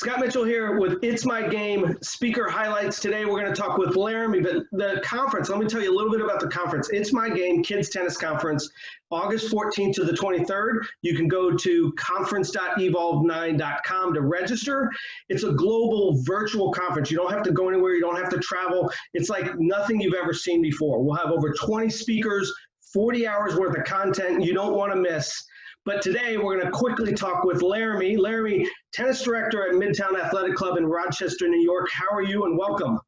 Scott Mitchell here with It's My Game speaker highlights. Today we're going to talk with Laramie, but the conference, let me tell you a little bit about the conference. It's My Game Kids Tennis Conference, August 14th to the 23rd. You can go to conference.evolve9.com to register. It's a global virtual conference. You don't have to go anywhere. You don't have to travel. It's like nothing you've ever seen before. We'll have over 20 speakers, 40 hours worth of content you don't want to miss. But today we're going to quickly talk with Laramie. Laramie, tennis director at Midtown Athletic Club in Rochester, New York. How are you and welcome?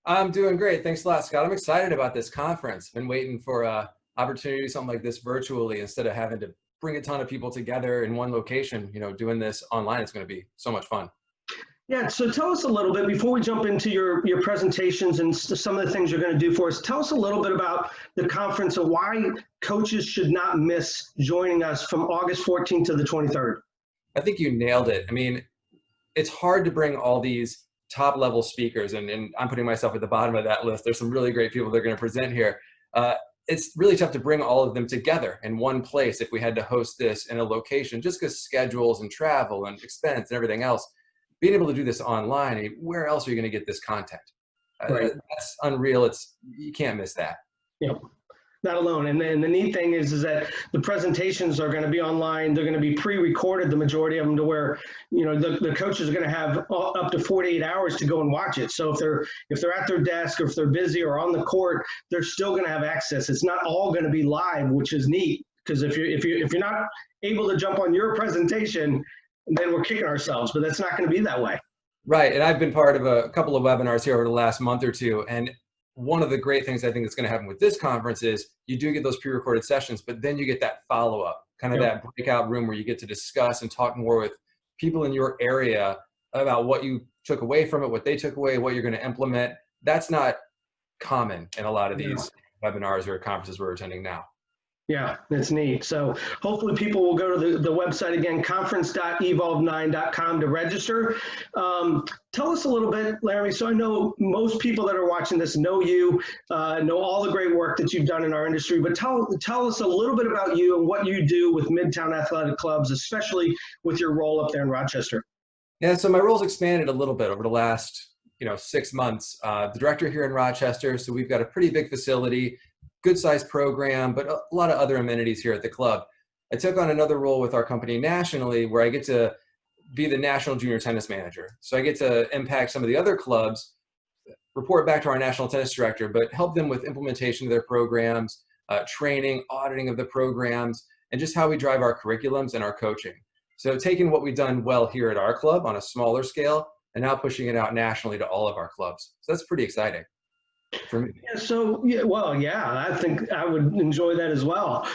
I'm doing great. Thanks a lot, Scott. I'm excited about this conference. Been waiting for an opportunity to do something like this virtually instead of having to bring a ton of people together in one location. You know, doing this online is going to be so much fun. Yeah, so tell us a little bit, before we jump into your presentations and some of the things you're going to do for us, tell us a little bit about the conference and why coaches should not miss joining us from August 14th to the 23rd. I think you nailed it. I mean, it's hard to bring all these top level speakers, and I'm putting myself at the bottom of that list. There's some really great people that are going to present here. It's really tough to bring all of them together in one place if we had to host this in a location, just because schedules and travel and expense and everything else. Being able to do this online, I mean, where else are you going to get this content? Right. That's unreal. You can't miss that. Yep. Not alone. And then the neat thing is that the presentations are going to be online. They're going to be pre-recorded, the majority of them, to where, you know, the coaches are going to have up to 48 hours to go and watch it. So if they're at their desk or if they're busy or on the court, they're still going to have access. It's not all going to be live, which is neat, because if you're not able to jump on your presentation, then we're kicking ourselves, but that's not going to be that way. Right. And I've been part of a couple of webinars here over the last month or two. And one of the great things I think that's going to happen with this conference is you do get those pre-recorded sessions, but then you get that follow-up, kind of that breakout room where you get to discuss and talk more with people in your area about what you took away from it, what they took away, what you're going to implement. That's not common in a lot of these webinars or conferences we're attending now. Yeah, that's neat. So hopefully people will go to the website again, conference.evolve9.com to register. Tell us a little bit, Laramie. So I know most people that are watching this know you, know all the great work that you've done in our industry, but tell us a little bit about you and what you do with Midtown Athletic Clubs, especially with your role up there in Rochester. Yeah, so my role's expanded a little bit over the last 6 months. The director here in Rochester, so we've got a pretty big facility, good sized program, but a lot of other amenities here at the club. I took on another role with our company nationally where I get to be the national junior tennis manager. So I get to impact some of the other clubs, report back to our national tennis director, but help them with implementation of their programs, training, auditing of the programs, and just how we drive our curriculums and our coaching. So taking what we've done well here at our club on a smaller scale and now pushing it out nationally to all of our clubs. So that's pretty exciting. For me. Yeah, so, I think I would enjoy that as well.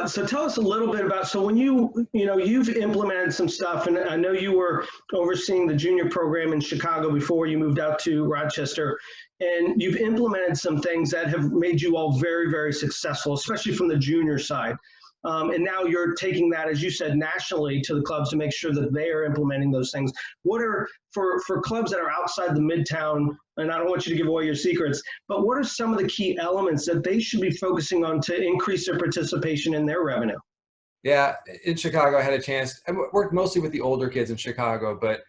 So tell us a little bit about, so when you've implemented some stuff, and I know you were overseeing the junior program in Chicago before you moved out to Rochester, and you've implemented some things that have made you all very, very successful, especially from the junior side. And now you're taking that, as you said, nationally to the clubs to make sure that they are implementing those things. What are, for clubs that are outside the Midtown, and I don't want you to give away your secrets, but what are some of the key elements that they should be focusing on to increase their participation in their revenue? Yeah, in Chicago, I had a chance. I worked mostly with the older kids in Chicago, but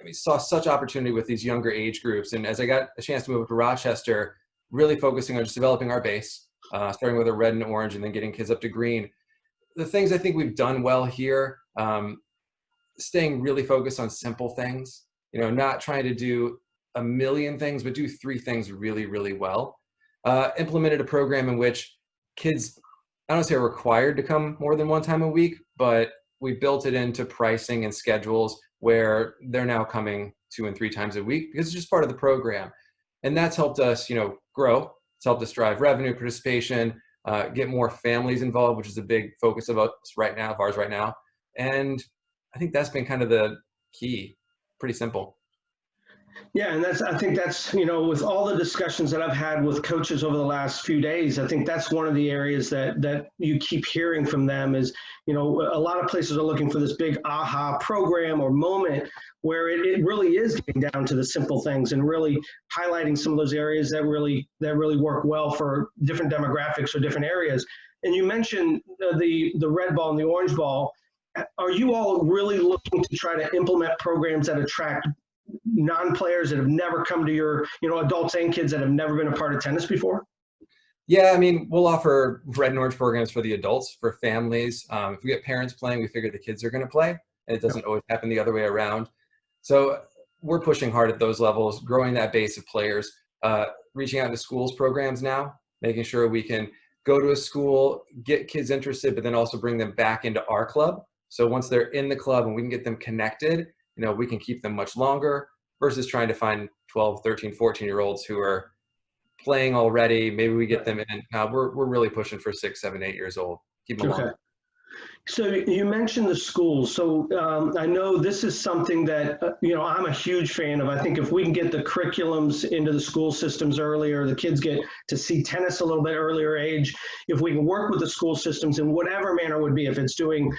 I saw such opportunity with these younger age groups. And as I got a chance to move up to Rochester, really focusing on just developing our base, starting with a red and orange and then getting kids up to green. The things I think we've done well here, staying really focused on simple things, not trying to do a million things, but do 3 things really, really well. Implemented a program in which kids, I don't say are required to come more than 1 time a week, but we built it into pricing and schedules where they're now coming 2 and 3 times a week because it's just part of the program. And that's helped us, grow. It's helped us drive revenue, participation, get more families involved, which is a big focus of ours right now. And I think that's been kind of the key. Pretty simple. Yeah, and I think that's, with all the discussions that I've had with coaches over the last few days, I think that's one of the areas that you keep hearing from them is, a lot of places are looking for this big aha program or moment where it really is getting down to the simple things and really highlighting some of those areas that really work well for different demographics or different areas. And you mentioned the red ball and the orange ball. are you all really looking to try to implement programs that attract non-players that have never come to your, adults and kids that have never been a part of tennis before? Yeah, I mean, we'll offer red and orange programs for the adults, for families. If we get parents playing, we figure the kids are going to play, and it doesn't always happen the other way around. So we're pushing hard at those levels, growing that base of players, reaching out to schools programs now, making sure we can go to a school, get kids interested, but then also bring them back into our club. So once they're in the club and we can get them connected, we can keep them much longer versus trying to find 12, 13, 14-year-olds who are playing already. Maybe we get them in. We're really pushing for 6, 7, 8 years old. Keep them longer. So you mentioned the schools. So I know this is something that, I'm a huge fan of. I think if we can get the curriculums into the school systems earlier, the kids get to see tennis a little bit earlier age. If we can work with the school systems in whatever manner would be, if it's doing,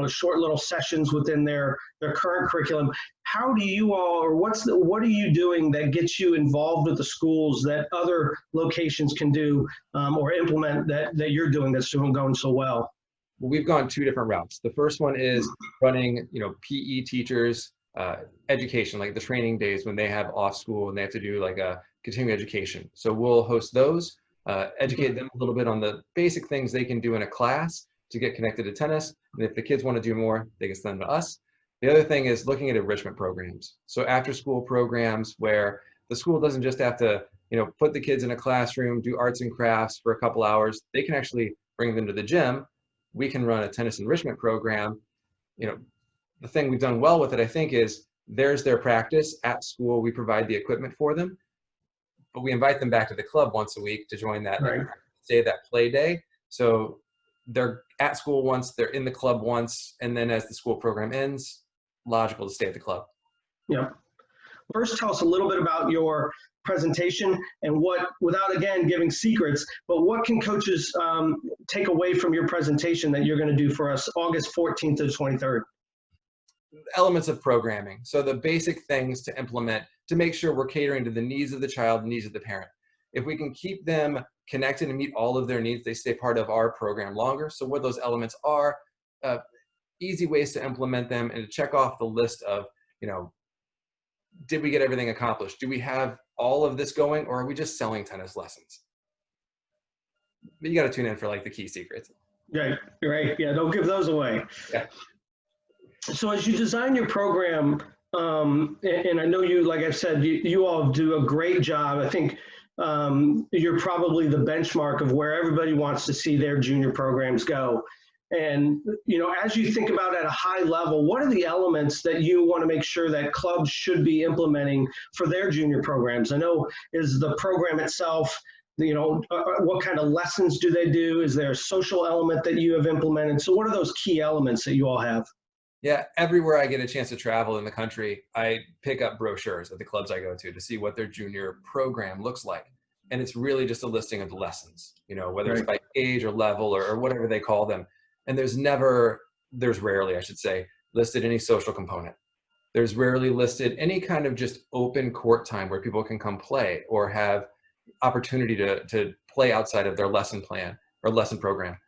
short little sessions within their current curriculum, how do you all, or what are you doing that gets you involved with the schools that other locations can do or implement that you're doing that's going so well? Well, we've gone 2 different routes. The first one is running, PE teachers, education, like the training days when they have off school and they have to do like a continuing education. So we'll host those, educate them a little bit on the basic things they can do in a class to get connected to tennis. And if the kids want to do more, they can send them to us. The other thing is looking at enrichment programs. So after school programs where the school doesn't just have to, put the kids in a classroom, do arts and crafts for a couple hours. They can actually bring them to the gym. We can run a tennis enrichment program. The thing we've done well with it, I think, is there's their practice at school. We provide the equipment for them, but we invite them back to the club once a week to join that, that play day. So they're at school once, they're in the club once, and then as the school program ends, logical to stay at the club. Yeah. First, tell us a little bit about your presentation and what, without again giving secrets, but what can coaches take away from your presentation that you're going to do for us August 14th to the 23rd? Elements of programming. So the basic things to implement to make sure we're catering to the needs of the child, the needs of the parent. If we can keep them connected and meet all of their needs, they stay part of our program longer. So what those elements are, easy ways to implement them and to check off the list of, did we get everything accomplished? Do we have all of this going, or are we just selling tennis lessons? But you got to tune in for like the key secrets. Right. Yeah, don't give those away. Yeah. So as you design your program, and I know you, like I've said, you all do a great job. I think you're probably the benchmark of where everybody wants to see their junior programs go. And, as you think about at a high level, what are the elements that you want to make sure that clubs should be implementing for their junior programs? I know, is the program itself, what kind of lessons do they do? Is there a social element that you have implemented? So what are those key elements that you all have? Yeah, everywhere I get a chance to travel in the country, I pick up brochures at the clubs I go to see what their junior program looks like. And it's really just a listing of the lessons, whether it's by age or level or whatever they call them. And there's rarely, I should say, listed any social component. There's rarely listed any kind of just open court time where people can come play or have opportunity to play outside of their lesson plan or lesson program.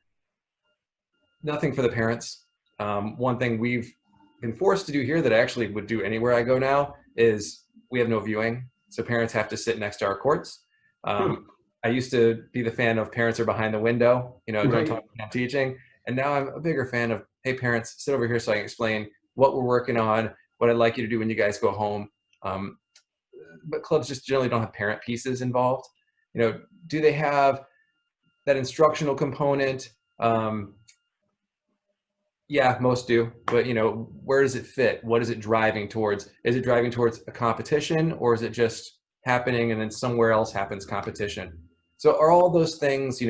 Nothing for the parents. One thing we've been forced to do here that I actually would do anywhere I go now is we have no viewing. So parents have to sit next to our courts. I used to be the fan of parents are behind the window, don't talk about teaching. And now I'm a bigger fan of, hey, parents, sit over here so I can explain what we're working on, what I'd like you to do when you guys go home. But clubs just generally don't have parent pieces involved. Do they have that instructional component? Yeah, most do. But, where does it fit? What is it driving towards? Is it driving towards a competition, or is it just happening and then somewhere else happens competition? So are all those things,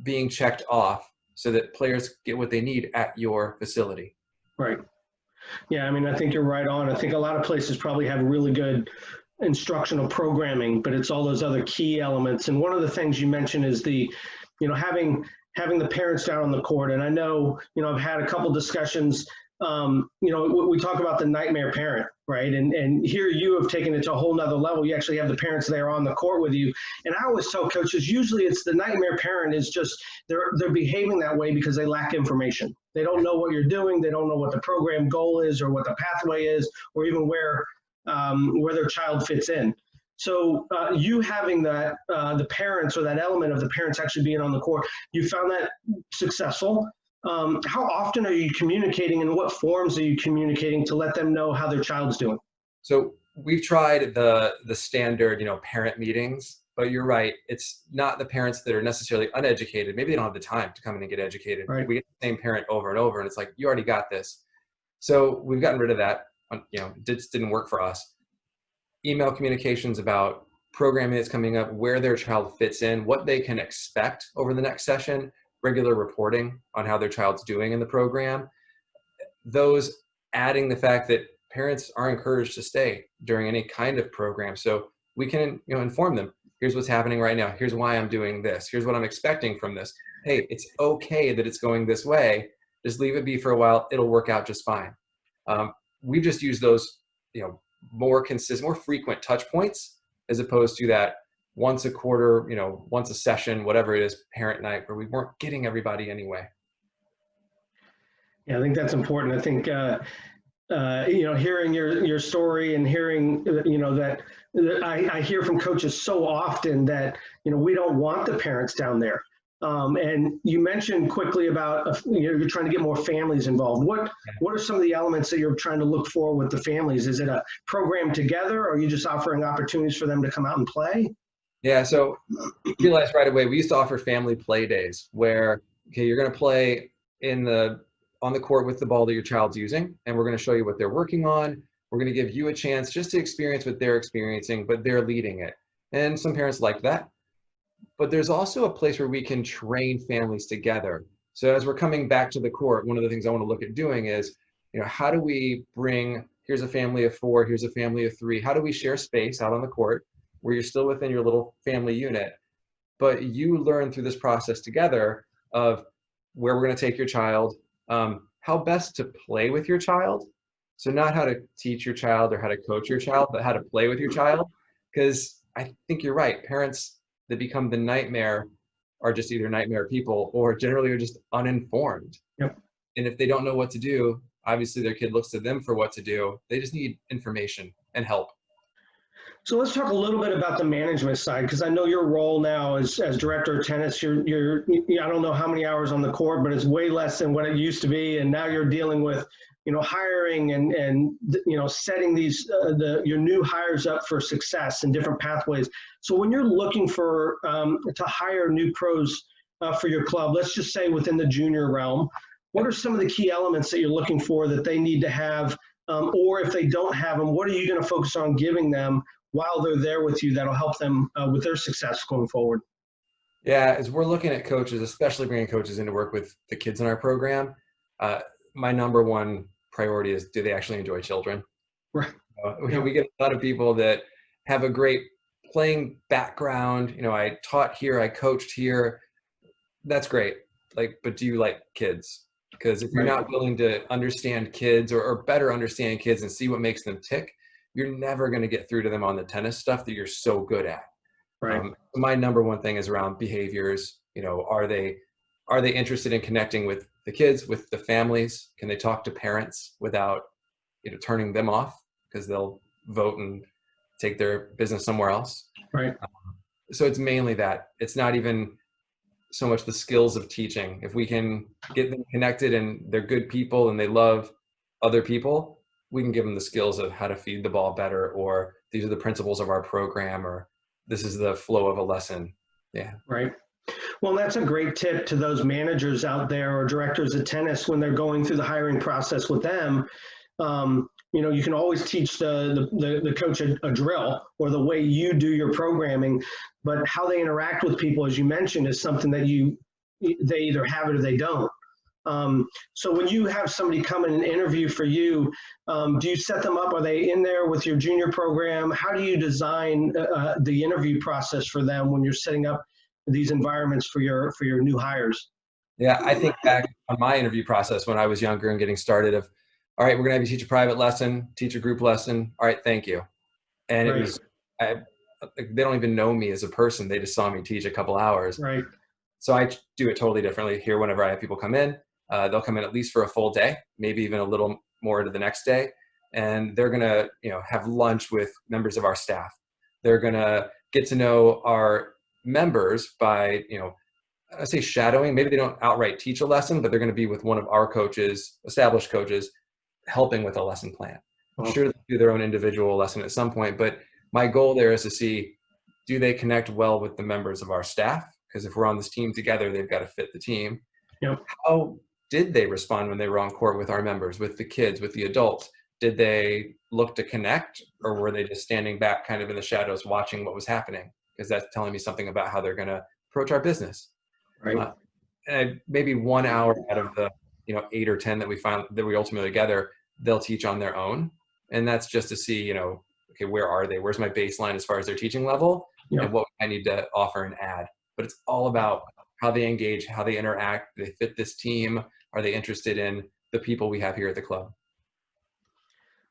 being checked off so that players get what they need at your facility? Right. Yeah, I think you're right on. I think a lot of places probably have really good instructional programming, but it's all those other key elements. And one of the things you mentioned is having the parents down on the court. And I know, I've had a couple discussions, we talk about the nightmare parent, right? And here you have taken it to a whole nother level. You actually have the parents there on the court with you. And I always tell coaches, usually it's the nightmare parent is just, they're behaving that way because they lack information. They don't know what you're doing. They don't know what the program goal is or what the pathway is, or even where their child fits in. So you having that, the parents or that element of the parents actually being on the court, you found that successful. How often are you communicating, and what forms are you communicating to let them know how their child's doing? So we've tried the standard, parent meetings, but you're right. It's not the parents that are necessarily uneducated. Maybe they don't have the time to come in and get educated. Right. We get the same parent over and over, and it's like, you already got this. So we've gotten rid of that. It just didn't work for us. Email communications about programming that's coming up, where their child fits in, what they can expect over the next session, regular reporting on how their child's doing in the program. Those adding the fact that parents are encouraged to stay during any kind of program. So we can, inform them, here's what's happening right now. Here's why I'm doing this. Here's what I'm expecting from this. Hey, it's okay that it's going this way. Just leave it be for a while. It'll work out just fine. We've just used those, more consistent, more frequent touch points, as opposed to that once a quarter, once a session, whatever it is, parent night, where we weren't getting everybody anyway. Yeah, I think that's important. I think, hearing your story and hearing, that I hear from coaches so often that, we don't want the parents down there. And you mentioned quickly about, you're trying to get more families involved. What are some of the elements that you're trying to look for with the families? Is it a program together, or are you just offering opportunities for them to come out and play? Yeah, so realized right away, we used to offer family play days where, okay, you're going to play on the court with the ball that your child's using, and we're going to show you what they're working on. We're going to give you a chance just to experience what they're experiencing, but they're leading it. And some parents like that. But there's also a place where we can train families together. So as we're coming back to the court, one of the things I want to look at doing is, how do we bring, here's a family of 4, here's a family of 3. How do we share space out on the court where you're still within your little family unit, but you learn through this process together of where we're going to take your child, how best to play with your child. So not how to teach your child or how to coach your child, but how to play with your child. Because I think you're right. Parents that become the nightmare are just either nightmare people or generally are just uninformed. Yep. And if they don't know what to do, obviously their kid looks to them for what to do. They just need information and help. So let's talk a little bit about the management side, because I know your role now as director of tennis, you're I don't know how many hours on the court, but it's way less than what it used to be. And now you're dealing with, hiring and setting these, your new hires up for success in different pathways. So when you're looking for, to hire new pros for your club, let's just say within the junior realm, what are some of the key elements that you're looking for that they need to have? Or if they don't have them, what are you going to focus on giving them while they're there with you that'll help them with their success going forward? Yeah, as we're looking at coaches, especially bringing coaches in to work with the kids in our program, my number one priority is, do they actually enjoy children? Right. We get a lot of people that have a great playing background. I taught here, I coached here. That's great. But do you like kids? Because if you're not willing to understand kids or better understand kids and see what makes them tick, you're never going to get through to them on the tennis stuff that you're so good at. Right. My number one thing is around behaviors. Are they interested in connecting with the kids, with the families? Can they talk to parents without, turning them off because they'll vote and take their business somewhere else? Right. So it's mainly that. It's not even so much the skills of teaching. If we can get them connected and they're good people and they love other people, we can give them the skills of how to feed the ball better, or these are the principles of our program, or this is the flow of a lesson. Yeah. Right. Well, that's a great tip to those managers out there or directors of tennis when they're going through the hiring process with them. You can always teach the coach a drill or the way you do your programming, but how they interact with people, as you mentioned, is something that they either have it or they don't. So when you have somebody come in and interview for you, do you set them up? Are they in there with your junior program? How do you design the interview process for them when you're setting up these environments for your new hires? Yeah, I think back on my interview process when I was younger and getting started of, all right, we're going to have you teach a private lesson, teach a group lesson. All right, thank you. And it Right. was, they don't even know me as a person. They just saw me teach a couple hours. Right. So I do it totally differently here. Whenever I have people come in, they'll come in at least for a full day, maybe even a little more to the next day. And they're going to, have lunch with members of our staff. They're going to get to know our members by, I say shadowing. Maybe they don't outright teach a lesson, but they're going to be with one of our coaches, established coaches, helping with a lesson plan. I'm sure they'll do their own individual lesson at some point, but my goal there is to see, do they connect well with the members of our staff? Because if we're on this team together, they've got to fit the team. Yep. How did they respond when they were on court with our members, with the kids, with the adults? Did they look to connect, or were they just standing back kind of in the shadows watching what was happening? Because that's telling me something about how they're going to approach our business. Right. And maybe 1 hour out of the 8 or 10 that we ultimately gather, they'll teach on their own. And that's just to see, okay, where are they? Where's my baseline as far as their teaching level, and what I need to offer and add. But it's all about how they engage, how they interact, do they fit this team, are they interested in the people we have here at the club?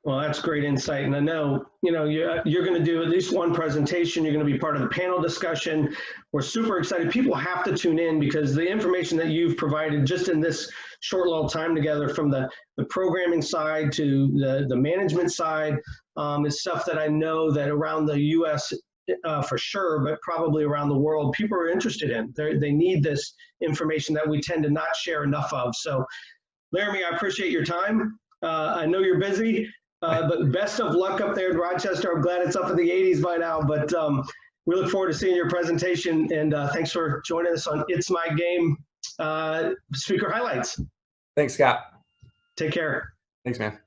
Well, that's great insight. And I know, you're going to do at least one presentation. You're going to be part of the panel discussion. We're super excited. People have to tune in because the information that you've provided just in this short little time together, from the programming side to the management side, is stuff that I know that around the U.S. For sure, but probably around the world, people are interested in. They need this information that we tend to not share enough of. So, Laramie, I appreciate your time. I know you're busy. But best of luck up there in Rochester. I'm glad it's up in the 80s by now, but we look forward to seeing your presentation, and thanks for joining us on It's My Game Speaker Highlights. Thanks, Scott. Take care. Thanks, man.